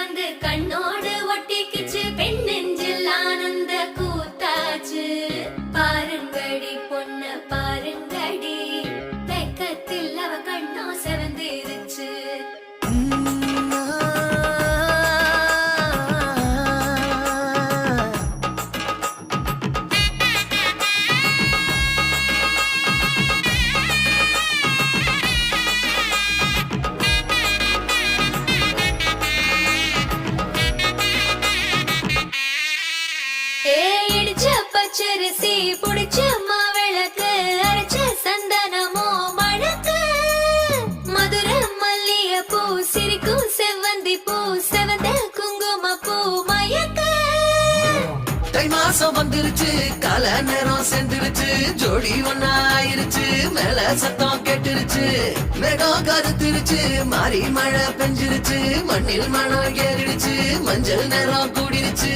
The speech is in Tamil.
வந்து கண்ணோடு ஒட்டிக்கிச்சு பெண் நெஞ்சில் ஆனந்த கூத்தாச்சு பாருங்கடி பொண்ண பாருங்கடி வெக்கத்தில் அவ கண்ணோ செவந்திருச்சு பச்சரிசி புடிச்ச மாவிளக்கு அரைச்ச சந்தனமோ மணக்கு மதுர மல்லிய பூ சிரிக்கும் செவ்வந்தி பூ செவந்த குங்கும பூ மயக்க தை மாசம் வந்துருச்சு கால நேரம் சென்றுருச்சு ஜோடி ஒன்னா ஆயிருச்சு மேல சத்தம் கேட்டுருச்சு மேகம் கருத்துருச்சு மாறி மழை பெஞ்சிருச்சு மண்ணில் மணம் ஏறிடுச்சு மஞ்சள் நேரம் கூடிருச்சு